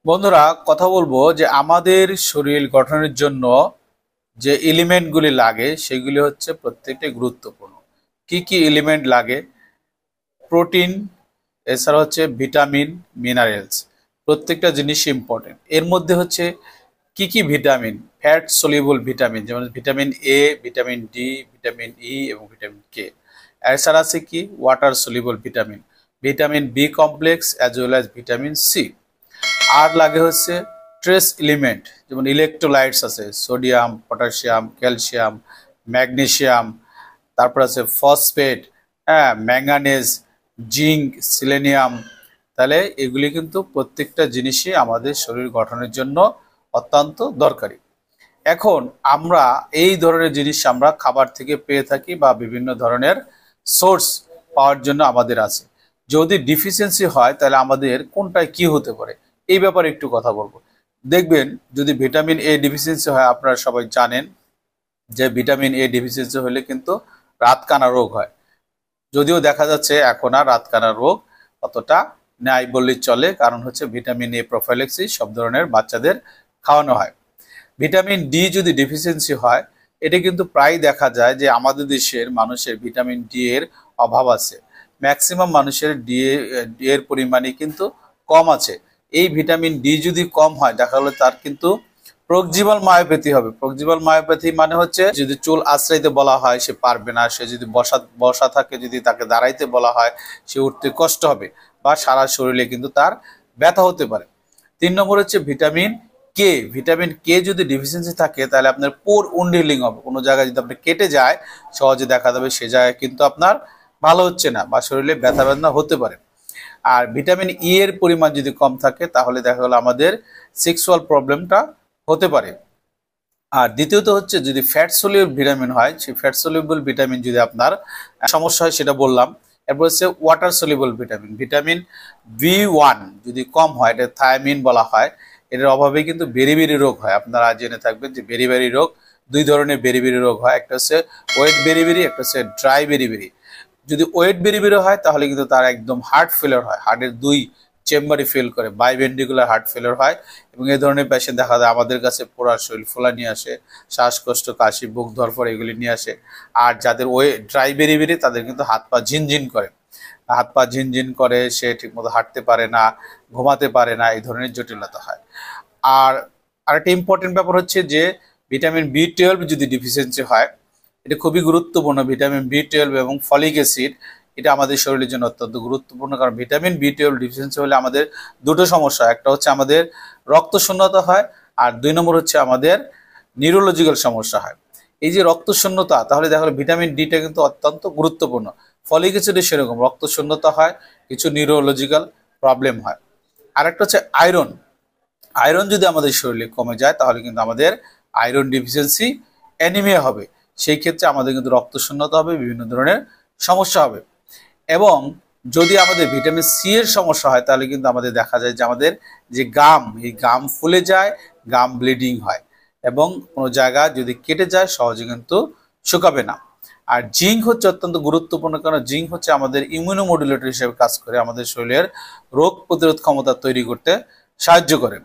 বন্ধুরা, কথা বলবো যে আমাদের শরীর গঠনের জন্য যে এলিমেন্টগুলি লাগে সেগুলি হচ্ছে প্রত্যেকটি গুরুত্বপূর্ণ। কি কি এলিমেন্ট লাগে? প্রোটিন, এছাড়া হচ্ছে ভিটামিন, মিনারেলস, প্রত্যেকটা জিনিস ইম্পর্টেন্ট। এর মধ্যে হচ্ছে কি কি ভিটামিন, ফ্যাট সলিউবল ভিটামিন, যেমন vitamin A, vitamin D, vitamin E এবং ভিটামিন কে। এছাড়া আছে কি water soluble vitamin, vitamin B complex as well as vitamin C. আর লাগে হচ্ছে ট্রেস এলিমেন্ট, যেমন ইলেকট্রোলাইটস আছে সোডিয়াম, পটাশিয়াম, ক্যালসিয়াম, ম্যাগনেসিয়াম, তারপর আছে ফসফেট, হ্যাঁ, ম্যাঙ্গানেজ, জিঙ্ক, সিলেনিয়াম। তাহলে এগুলি কিন্তু প্রত্যেকটা জিনিসই আমাদের শরীর গঠনের জন্য অত্যন্ত দরকারি। এখন আমরা এই ধরনের জিনিস আমরা খাবার থেকে পেয়ে থাকি বা বিভিন্ন ধরনের সোর্স পাওয়ার জন্য আমাদের আছে। যদি ডিফিসিয়েন্সি হয় তাহলে আমাদের কোনটায় কি হতে পারে এই ব্যাপারে একটু কথা বলবো। দেখবেন যদি ভিটামিন এ ডিফিসিয়েন্সি হয়, আপনারা সবাই জানেন যে ভিটামিন এ ডিফিসিয়েন্সি হলে কিন্তু রাতকানা রোগ হয়। যদিও দেখা যাচ্ছে এখন আর রাতকানা রোগ অতটা নেই বললেই চলে, কারণ হচ্ছে ভিটামিন এ প্রোফাইলেক্সিস সব ধরনের বাচ্চাদের খাওয়ানো হয়। ভিটামিন ডি যদি ডেফিসিয়েন্সি হয়, এটা কিন্তু প্রায় দেখা যায় যে আমাদের দেশের মানুষের ভিটামিন ডি এর অভাব আছে। ম্যাক্সিমাম মানুষের ডি এর পরিমাণই কিন্তু কম আছে। এই ভিটামিন ডি যদি কম হয়, দেখা গেলো তার কিন্তু প্রক্সিমাল মায়োপ্যাথি হবে। প্রক্সিমাল মায়োপ্যাথি মানে হচ্ছে যদি চুল আশ্রাইতে বলা হয় সে পারবে না, সে যদি বসা বসা থাকে, যদি তাকে দাঁড়াইতে বলা হয় সে উঠতে কষ্ট হবে, বা সারা শরীরে কিন্তু তার ব্যথা হতে পারে। 3 নম্বর হচ্ছে ভিটামিন কে। ভিটামিন কে যদি ডিফিসিয়েন্সি থাকে তাহলে আপনার পোর উন্ড হিলিং হবে। কোনো জায়গায় যদি আপনি কেটে যায় সহজে দেখা যাবে সে জায়গায় কিন্তু আপনার ভালো হচ্ছে না বা শরীরে ব্যথা বেদনা হতে পারে। আর ভিটামিন ই এর পরিমাণ যদি কম থাকে তাহলে দেখা গেলো আমাদের সেক্সুয়াল প্রবলেমটা হতে পারে। আর দ্বিতীয়ত হচ্ছে যদি ফ্যাট সলিউবল ভিটামিন হয়, সেই ফ্যাট সলিউবল ভিটামিন যদি আপনার সমস্যা হয় সেটা বললাম। এরপর হচ্ছে water soluble vitamin, vitamin B one যদি কম হয়, এটা থায়ামিন বলা হয়, এটার অভাবে কিন্তু বেরিবেরি রোগ হয়। আপনারা জেনে থাকবেন যে বেরিবেরি রোগ, দুই ধরনের বেরিবেরি রোগ হয়, একটা হচ্ছে ওয়েট বেরিবেরি, একটা হচ্ছে ড্রাই বেরিবেরি। যদি ওয়েট বেরিবেরি হয় তাহলে কিন্তু তার একদম হার্ট ফেলিওর হয়, হার্টের দুই চেম্বারই ফেল করে, বাইভেন্ট্রিকুলার হার্ট ফেলিওর হয়। এবং এই ধরনের পেশেন্ট দেখা যায় আমাদের কাছে পুরা শরীর ফোলা নিয়ে আসে, শ্বাসকষ্ট, কাশি, বুক ধরফর এগুলি নিয়ে আসে। আর যাদের ড্রাই বেরিবেরি তাদের কিন্তু হাত পা ঝিনঝিন করে, হাত পা ঝিনঝিন করে, সে ঠিকমতো হাঁটতে পারে না, ঘুমাতে পারে না, এই ধরনের জটিলতা হয়। আর আরেকটা ইম্পর্টেন্ট ব্যাপার হচ্ছে যে ভিটামিন বি12 যদি ডিফিসিয়েন্সি হয়, এটা খুবই গুরুত্বপূর্ণ। ভিটামিন বি12 এবং ফলিক অ্যাসিড এটা আমাদের শরীরের জন্য অত্যন্ত গুরুত্বপূর্ণ, কারণ ভিটামিন বি12 ডিফিসিয়েন্সি হলে আমাদের দুটো সমস্যা, একটা হচ্ছে আমাদের রক্ত শূন্যতা হয়, আর 2 নম্বর হচ্ছে আমাদের নিউরোলজিক্যাল সমস্যা হয়। এই যে রক্ত শূন্যতা, তাহলে দেখা গেলো ভিটামিন ডিটা কিন্তু অত্যন্ত গুরুত্বপূর্ণ। ফলিক অ্যাসিডে সেরকম রক্ত শূন্যতা হয়, কিছু নিউরোলজিক্যাল প্রবলেম হয়। আরেকটা হচ্ছে আয়রন। আয়রন যদি আমাদের শরীরে কমে যায় তাহলে কিন্তু আমাদের আয়রন ডিফিসিয়েন্সি অ্যানিমিয়া হবে। সেই ক্ষেত্রে আমাদের কিন্তু রক্ত শূন্যতা হবে, বিভিন্ন ধরনের সমস্যা হবে। এবং যদি আমাদের ভিটামিন সি এর সমস্যা হয় তাহলে কিন্তু আমাদের দেখা যায় যে আমাদের যে গাম, এই গাম ফুলে যায়, গাম ব্লিডিং হয়, এবং কোনো জায়গা যদি কেটে যায় সহজে কিন্তু শুকাবে না। আর জিঙ্ক হচ্ছে অত্যন্ত গুরুত্বপূর্ণ, কারণ জিঙ্ক হচ্ছে আমাদের ইমিউনোমডুলেটর হিসেবে কাজ করে, আমাদের শরীরের রোগ প্রতিরোধ ক্ষমতা তৈরি করতে সাহায্য করে।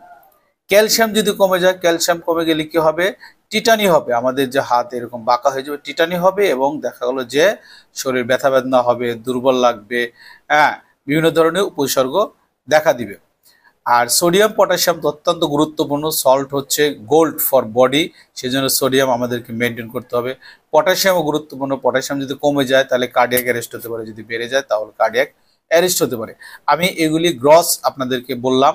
ক্যালসিয়াম যদি কমে যায়, ক্যালসিয়াম কমে গেলে কি হবে? টিটানি হবে, আমাদের যে হাত এরকম বাঁকা হয়ে যাবে, টিটানি হবে, এবং দেখা গেলো যে শরীর ব্যথা বেদনা হবে, দুর্বল লাগবে, হ্যাঁ, বিভিন্ন ধরনের উপসর্গ দেখা দিবে। আর সোডিয়াম পটাশিয়াম তো অত্যন্ত গুরুত্বপূর্ণ। সল্ট হচ্ছে গোল্ড ফর বডি, সেজন্য সোডিয়াম আমাদেরকে মেনটেন করতে হবে। পটাশিয়ামও গুরুত্বপূর্ণ। পটাশিয়াম যদি কমে যায় তাহলে কার্ডিয়াক অ্যারেস্ট হতে পারে, যদি বেড়ে যায় তাহলে কার্ডিয়াক অ্যারেস্ট হতে পারে। আমি এগুলি গ্রস আপনাদেরকে বললাম।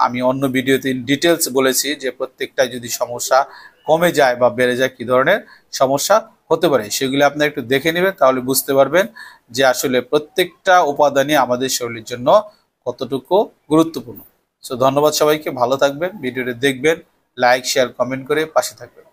আমি অন্য ভিডিওতে ইন ডিটেলস বলেছি যে প্রত্যেকটা যদি সমস্যা কমে যায় বা বেড়ে যায় কি ধরনের সমস্যা হতে পারে, সেগুলি আপনারা একটু দেখে নেবেন, তাহলে বুঝতে পারবেন যে আসলে প্রত্যেকটা উপাদানই আমাদের শরীরের জন্য কতটুকু গুরুত্বপূর্ণ। সো ধন্যবাদ সবাইকে, ভালো থাকবেন, ভিডিওটি দেখবেন, লাইক শেয়ার কমেন্ট করে পাশে থাকবেন।